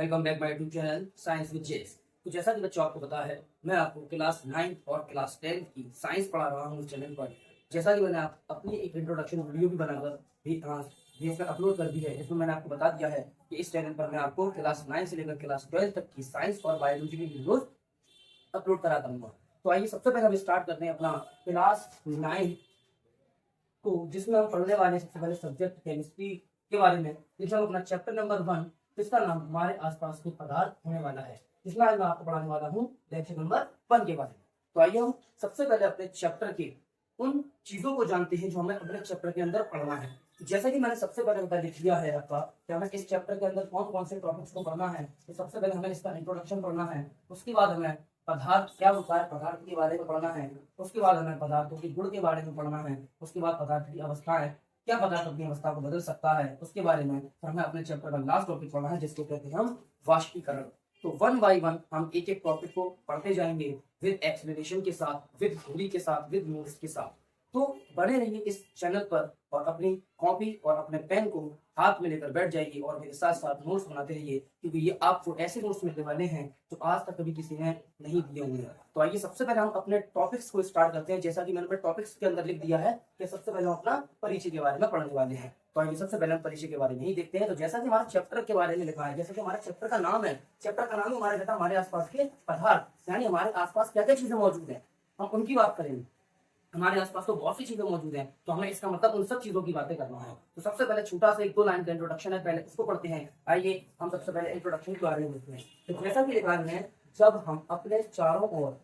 Welcome back my YouTube channel science with जेस। तो जैसा कि बच्चों आपको पता है, मैं आपको क्लास 9 और क्लास 10 की साइंस पढ़ा रहा हूँ इस चैनल पर। जैसा कि मैंने अपनी एक इंट्रोडक्शन वीडियो भी बनाकर भी इसमें अपलोड कर दी है, जिसमें मैंने आपको बता दिया है कि इस चैनल पर मैं आपको क्लास 9 से लेकर क्लास 12 तक की साइंस और बायोलॉजी की वीडियोज अपलोड करा दूंगा। तो आइए सबसे पहले हम स्टार्ट करते हैं अपना क्लास 9 को, जिसमें हम पढ़ने वाले सबसे पहले सब्जेक्ट केमिस्ट्री के बारे में, जिसमें हम अपना चैप्टर नंबर 1 जिसका नाम हमारे आसपास के पदार्थ होने वाला है, जिसमें आज मैं आपको पढ़ाने वाला हूँ लेक्चर नंबर 1 के बारे में। तो आइए हम सबसे पहले अपने चैप्टर के उन चीजों को जानते हैं जो हमें अपने चैप्टर के अंदर पढ़ना है। जैसा कि मैंने सबसे पहले बता लिख दिया है आपका कि हमें इस चैप्टर के अंदर कौन कौन से टॉपिक्स को पढ़ना है। तो सबसे पहले हमें इसका इंट्रोडक्शन पढ़ना है, उसके बाद हमें पदार्थ क्या होता है पदार्थ के बारे में पढ़ना है, उसके बाद हमें पदार्थों के गुण के बारे में पढ़ना है, उसके बाद पदार्थ की अवस्थाएं, क्या पदार्थ अपनी अवस्था को बदल सकता है, उसके बारे में हमें अपने चैप्टर का लास्ट टॉपिक पढ़ना है, जिसको कहते हैं हम वाष्पीकरण। तो 1 बाय 1 हम एक एक टॉपिक को पढ़ते जाएंगे विद एक्सप्लेनेशन के साथ, विद थ्योरी के साथ, विद नोट्स के साथ। तो बने रहिए इस चैनल पर और अपनी कॉपी और अपने पेन को हाथ में लेकर बैठ जाइए और मेरे साथ साथ नोट्स बनाते रहिए, क्योंकि ये आपको ऐसे नोट्स मिलने वाले हैं जो आज तक कभी किसी ने नहीं दिए होंगे। तो आइए सबसे पहले हम अपने टॉपिक्स को स्टार्ट करते हैं। जैसा कि मैंने अपने टॉपिक्स के अंदर लिख दिया है कि सबसे पहले हम अपना परिचय के बारे में पढ़ने वाले हैं। तो आइए सबसे पहले हम परिचय के बारे में ही देखते हैं। तो जैसा कि हमारे चैप्टर के बारे में लिखा है, जैसा कि हमारे चैप्टर का नाम है, चैप्टर का नाम हमारे कहता है हमारे आसपास के पदार्थ, यानी हमारे आसपास क्या क्या चीजें मौजूद है हम उनकी बात करेंगे। हमारे आसपास तो बहुत सी चीजें मौजूद हैं, तो हमें इसका मतलब उन सब चीजों की बातें करना है। तो सबसे पहले छोटा सा 1-2 लाइन का इंट्रोडक्शन है, पहले उसको पढ़ते हैं। आइए हम सबसे पहले इंट्रोडक्शन के बारे में देखते हैं। तो जैसा कि लिखा है, जब हम अपने चारों ओर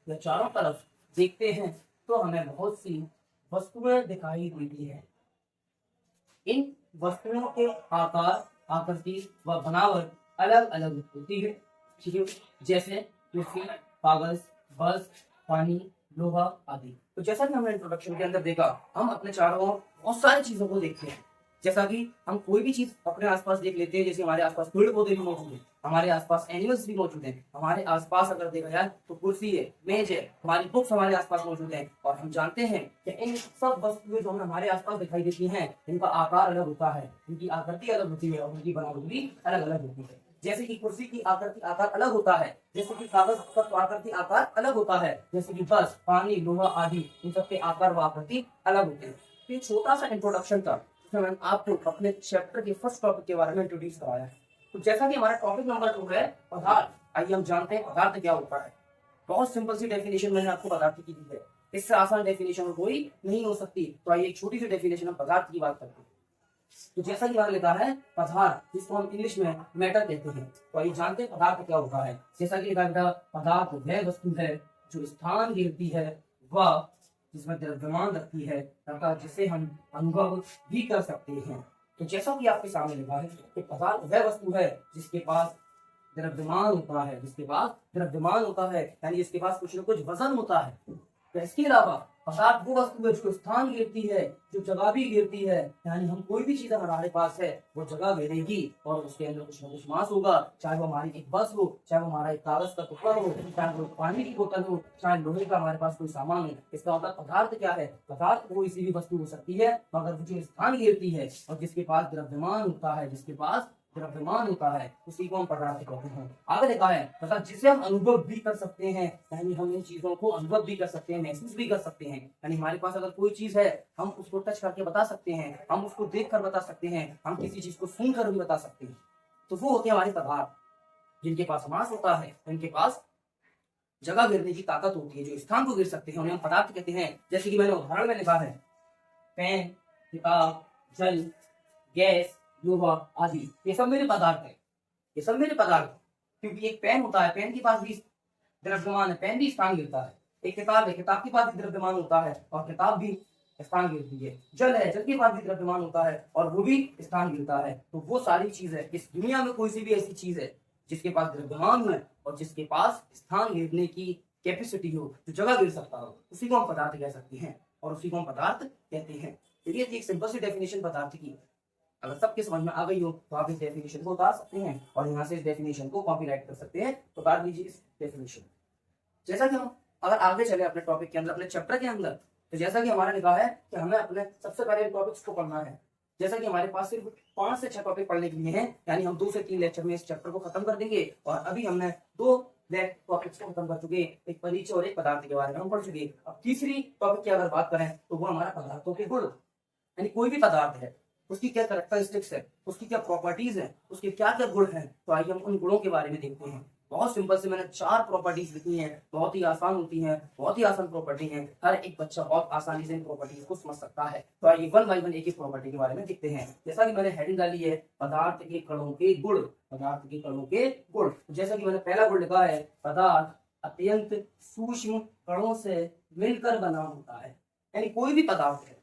या चारों तरफ देखते हैं तो हमें बहुत सी वस्तुएं दिखाई देती है। इन वस्तुओं के आकार, आकृति व बनावट अलग अलग होती है, ठीक है, जैसे पृथ्वी, कागज, बर्फ, पानी, लोहा आदि। तो जैसा कि हमने इंट्रोडक्शन के अंदर देखा, हम अपने चारों ओर बहुत सारी चीजों को देखते हैं। जैसा कि हम कोई भी चीज अपने आसपास देख लेते हैं, जैसे हमारे आसपास पेड़ पौधे भी मौजूद हैं, हमारे आसपास एनिमल्स भी मौजूद हैं, हमारे आसपास अगर देखा जाए तो कुर्सी है, मेज है, हमारी बुक्स हमारे आसपास मौजूद है। और हम जानते हैं कि इन सब वस्तुएं जो हमें हमारे आसपास दिखाई देती हैं, इनका आकार अलग होता है, इनकी आकृति अलग होती है और उनकी बनावट भी अलग अलग होती है। जैसे कि कुर्सी की आकृति आकार अलग होता है, जैसे कि कागज का आकृति आकार अलग होता है, जैसे कि बस, पानी, लोहा आदि, इन सबके आकार व आकृति अलग होते हैं। तो ये छोटा सा इंट्रोडक्शन था, जिसमें मैंने आपको अपने चैप्टर के फर्स्ट टॉपिक के बारे में इंट्रोड्यूस कराया है। तो जैसा कि हमारा टॉपिक नंबर 2 है पदार्थ, आइए हम जानते हैं पदार्थ क्या होता है। बहुत सिंपल सी डेफिनेशन मैंने आपको पदार्थ की दी है, इससे आसान डेफिनेशन कोई नहीं हो सकती। तो आइए एक छोटी सी डेफिनेशन हम पदार्थ की बात करते हैं। तो जैसा कि वहां लिखा है पदार्थ, जिसको हम इंग्लिश में मैटर कहते हैं। तो आइए जानते हैं पदार्थ क्या होता है। जैसा कि लिखा है पदार्थ वह वस्तु है जो स्थान घेरती है व जिसमें द्रव्यमान रखती है तथा जिसे हम अनुभव भी कर सकते हैं। तो जैसा कि आपके सामने लिखा है कि पदार्थ वह वस्तु है जिसके पास द्रव्यमान होता है, जिसके पास द्रव्यमान होता है यानी जिसके पास कुछ न कुछ वजन होता है। तो इसके अलावा पदार्थ वो वस्तु है जो स्थान घेरती है, जो जगह भी घेरती है, यानी हम कोई भी चीज हमारे पास है वो जगह घेरेगी और उसके अंदर कुछ न कुछ मास होगा, चाहे वो हमारी एक बस हो, चाहे वो हमारा एक कागज का टुकड़ा हो, चाहे वो पानी की बोतल हो, चाहे लोहे का हमारे पास कोई सामान हो। इसका मतलब पदार्थ क्या है, पदार्थ कोई सी भी वस्तु हो सकती है मगर जो स्थान घेरती है और जिसके पास द्रव्यमान होता है, जिसके पास द्रव्यमान होता है, उसी को हम पदार्थ कहते हैं। आगे लिखा है तथा जिसे हम अनुभव भी कर सकते हैं, यानी हम इन चीजों को अनुभव भी कर सकते हैं, महसूस भी कर सकते हैं। यानी हमारे पास अगर कोई चीज है हम उसको टच करके बता सकते हैं, हम उसको देख कर बता सकते हैं, हम किसी चीज को सुन कर भी बता सकते हैं। तो वो होते हैं हमारे पदार्थ, जिनके पास मास होता है, जिनके पास जगह घेरने की ताकत होती है, जो स्थान को घेर सकते हैं, उन्हें हम पदार्थ कहते हैं। जैसे कि मैंने उदाहरण में लिखा है पेन, किताब, जल, गैस, लोहा आदि, ये सब मेरे पदार्थ है, ये सब मेरे पदार्थ है। क्योंकि एक पेन होता है, पेन के पास भी द्रव्यमान है, पेन भी स्थान घेरता है। एक किताब है, किताब के पास भी द्रव्यमान होता है और किताब भी स्थान घेरती है। जल है, जल के पास भी द्रव्यमान होता है और वो भी स्थान घेरता है। तो वो सारी चीज है, इस दुनिया में कोई सी भी ऐसी चीज है जिसके पास द्रव्यमान है और जिसके पास स्थान घेरने की कैपेसिटी हो, जो जगह घेर सकता हो, उसी को हम पदार्थ कह सकते हैं और उसी को हम पदार्थ कहते हैं। तो ये थी एक सिंपल सी डेफिनेशन पदार्थ की। अगर सबके समझ में आ गई हो तो आप इस डेफिनेशन को उतार सकते हैं और यहाँ से इस डेफिनेशन को कॉपीराइट कर सकते हैं। तो उतार लीजिए इस डेफिनेशन। जैसा कि हम अगर आगे चले अपने टॉपिक के अंदर, अपने चैप्टर के अंदर, तो जैसा कि हमारा लिखा है कि हमें अपने सबसे पहले टॉपिक्स को पढ़ना है। जैसा कि हमारे पास सिर्फ 5 से 6 टॉपिक पढ़ने के लिए हैं, यानी हम 2 से 3 लेक्चर में इस चैप्टर को खत्म कर देंगे। और अभी हमने 2 टॉपिक्स को खत्म कर चुके, एक परिचय और एक पदार्थ के बारे में हम पढ़ चुके। अब तीसरी टॉपिक की अगर बात करें तो वो हमारा पदार्थों के गुण, यानी कोई भी पदार्थ है उसकी क्या कैरेक्टरिस्टिक्स है, उसकी क्या प्रॉपर्टीज है, उसके क्या क्या गुण हैं। तो आइए हम उन गुणों के बारे में देखते हैं। बहुत सिंपल से मैंने 4 प्रॉपर्टीज लिखी हैं, बहुत ही आसान होती हैं, बहुत ही आसान प्रॉपर्टी है, हर एक बच्चा बहुत आसानी से इन प्रॉपर्टीज को समझ सकता है। तो आइए वन बाई वन एक एक प्रॉपर्टी के बारे में देखते हैं। जैसा कि मैंने हेडिंग डाली है पदार्थ के कणों के गुण, पदार्थ के कणों के गुण। जैसा कि मैंने पहला गुण लिखा है, पदार्थ अत्यंत सूक्ष्म कणों से मिलकर बना होता है। यानी कोई भी पदार्थ है,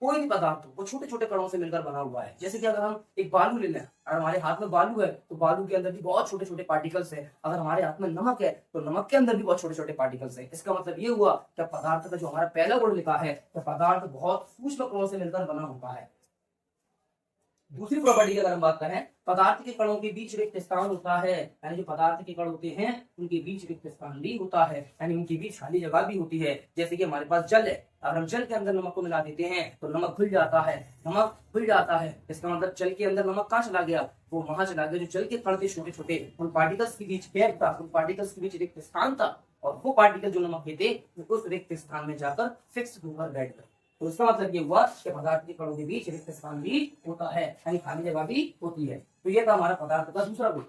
कोई भी पदार्थ वो छोटे छोटे कणों से मिलकर बना हुआ है। जैसे कि अगर हम एक बालू ले लें और हमारे हाथ में बालू है तो बालू के अंदर भी बहुत छोटे छोटे पार्टिकल्स है। अगर हमारे हाथ में नमक है तो नमक के अंदर भी बहुत छोटे छोटे पार्टिकल्स है। इसका मतलब ये हुआ कि पदार्थ का जो हमारा पहला गुण लिखा है तो पदार्थ बहुत सूक्ष्म कणों से मिलकर बना होता है। दूसरी प्रॉपर्टी की अगर हम बात करें, पदार्थ के कणों के बीच रिक्त स्थान होता है, यानी जो पदार्थ के कण होते हैं उनके बीच रिक्त स्थान भी होता है, यानी उनके बीच खाली जगह भी होती है। जैसे कि हमारे पास जल है, अगर हम जल के अंदर नमक को मिला देते हैं तो नमक घुल जाता है, नमक घुल जाता है। इसका मतलब जल के अंदर नमक कहाँ चला गया, वो वहां चला गया जो जल के कण थे छोटे छोटे, उन पार्टिकल्स के बीच गैप था, उन पार्टिकल्स के बीच रिक्त स्थान था, और वो पार्टिकल जो नमक के थे उस रिक्त स्थान में जाकर फिक्स होकर बैठ गए। तो इसका मतलब ये हुआ कि पदार्थ के कणों के बीच रिक्त स्थान भी होता है, यानी खाली जगह भी होती है। तो ये था हमारा पदार्थ का दूसरा गुण।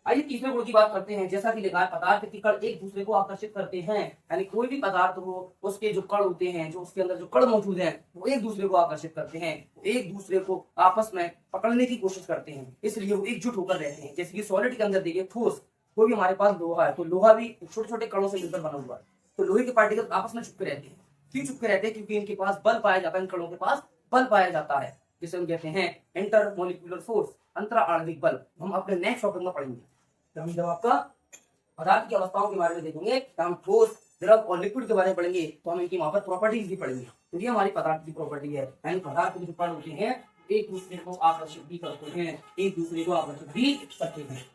आइए तीसरे गुण की बात करते हैं। जैसा कि लिखा है, पदार्थ के कण एक दूसरे को आकर्षित करते हैं, यानी कोई भी पदार्थ हो उसके जो कण होते हैं, जो उसके अंदर जो कण मौजूद हैं वो एक दूसरे को आकर्षित करते हैं, एक दूसरे को आपस में पकड़ने की कोशिश करते हैं, इसलिए वो एकजुट होकर रहते हैं। जैसे कि सॉलिड के अंदर देखिए ठोस, कोई भी हमारे पास लोहा है तो लोहा भी छोटे छोटे कणों से मिलकर बना हुआ है, तो लोहे के पार्टिकल आपस में चिपके रहते हैं। क्यों चिपके रहते हैं, क्योंकि इनके पास बल पाया जाता है, इन कणों के पास बल पाया जाता है, जिसे हम कहते हैं इंटर मोलिकुलर फोर्स, अंतरा आणविक बल। हम अपने नेक्स्ट टॉपिक में पढ़ेंगे। तो जब आपका पदार्थ की अवस्थाओं के बारे में देखेंगे तो हम ठोस, द्रव और लिक्विड के बारे में पढ़ेंगे, तो हम इनकी वहां पर प्रॉपर्टीज भी पढ़ेंगे। तो ये हमारी पदार्थ की प्रॉपर्टी है, यानी पदार्थ के जो कण होते हैं एक दूसरे को आकर्षित भी करते हैं, एक दूसरे को आकर्षित भी करते हैं।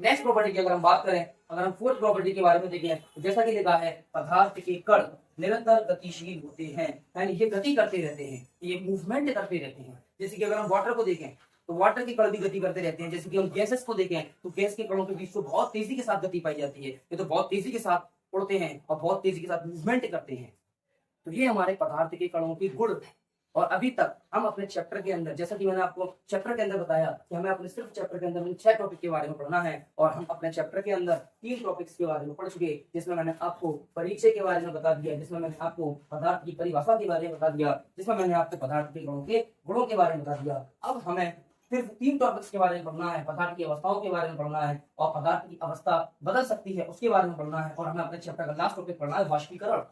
नेक्स्ट प्रॉपर्टी की अगर हम बात करें, अगर हम फोर्थ प्रॉपर्टी के बारे में देखें तो जैसा कि लिखा है, पदार्थ के कण निरंतर गतिशील होते हैं, यानी ये गति करते रहते हैं, ये मूवमेंट करते रहते हैं। जैसे कि अगर हम वाटर को देखें तो वाटर के कण भी गति करते रहते हैं। जैसे कि हम गैसेस को देखें तो गैस के कणों के बीच तो बहुत तेजी के साथ गति पाई जाती है, ये तो बहुत तेजी के साथ उड़ते हैं और बहुत तेजी के साथ मूवमेंट करते हैं। तो ये हमारे पदार्थ के कणों के गुण है। और अभी तक हम अपने चैप्टर के अंदर, जैसा कि मैंने आपको चैप्टर के अंदर बताया कि हमें अपने सिर्फ चैप्टर के अंदर 6 टॉपिक के बारे में पढ़ना है, और हम अपने चैप्टर के अंदर 3 टॉपिक्स के बारे में पढ़ चुके, जिसमें मैंने आपको परिचय के बारे में बता दिया, जिसमें मैंने आपको पदार्थ की परिभाषा के बारे में बता दिया, जिसमें मैंने आपको पदार्थ के गुणों के गुणों के बारे में बता दिया। अब हमें सिर्फ 3 टॉपिक्स के बारे में पढ़ना है, पदार्थ की अवस्थाओं के बारे में पढ़ना है, और पदार्थ की अवस्था बदल सकती है उसके बारे में पढ़ना है, और हमें अपने चैप्टर का लास्ट टॉपिक पढ़ना है, वाष्पीकरण।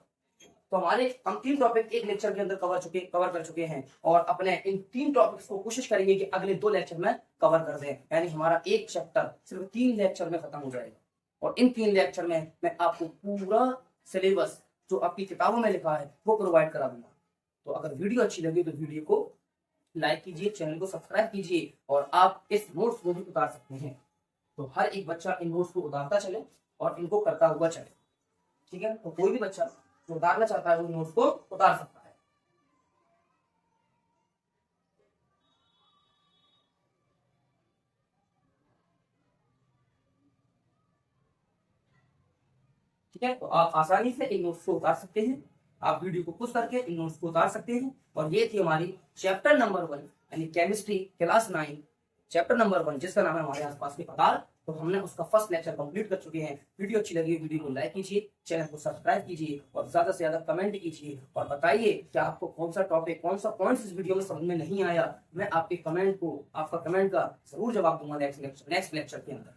तो हम 3 टॉपिक एक लेक्चर के अंदर कवर कर चुके हैं, और अपने इन 3 टॉपिक्स को कोशिश करेंगे कि अगले 2 लेक्चर में कवर कर दें, यानी हमारा एक चैप्टर सिर्फ 3 लेक्चर में खत्म हो जाएगा। और इन 3 लेक्चर में मैं आपको पूरा सिलेबस जो आपकी किताबों में लिखा है वो प्रोवाइड करा दूंगा। तो अगर वीडियो अच्छी लगी तो वीडियो को लाइक कीजिए, चैनल को सब्सक्राइब कीजिए, और आप इस नोट्स को भी उतार सकते हैं। तो हर एक बच्चा इन नोट्स को उतारता चले और इनको करता हुआ चले, ठीक है। तो कोई भी बच्चा जो उतारना चाहता है वो नोट्स को उतार सकता है। ठीक है, तो आप आसानी से इन नोट्स को उतार सकते हैं, आप वीडियो को पुश करके इन नोट्स को उतार सकते हैं। और ये थी हमारी चैप्टर नंबर 1 यानी केमिस्ट्री क्लास 9 चैप्टर नंबर 1, जिसका नाम है हमारे आसपास के पदार्थ। तो हमने उसका फर्स्ट लेक्चर कंप्लीट कर चुके हैं। वीडियो अच्छी लगी वीडियो को लाइक कीजिए, चैनल को सब्सक्राइब कीजिए, और ज्यादा से ज्यादा कमेंट कीजिए, और बताइए कि आपको कौन सा टॉपिक, कौन सा पॉइंट्स इस वीडियो में समझ में नहीं आया। मैं आपके कमेंट का जरूर जवाब दूंगा नेक्स्ट लेक्चर के अंदर।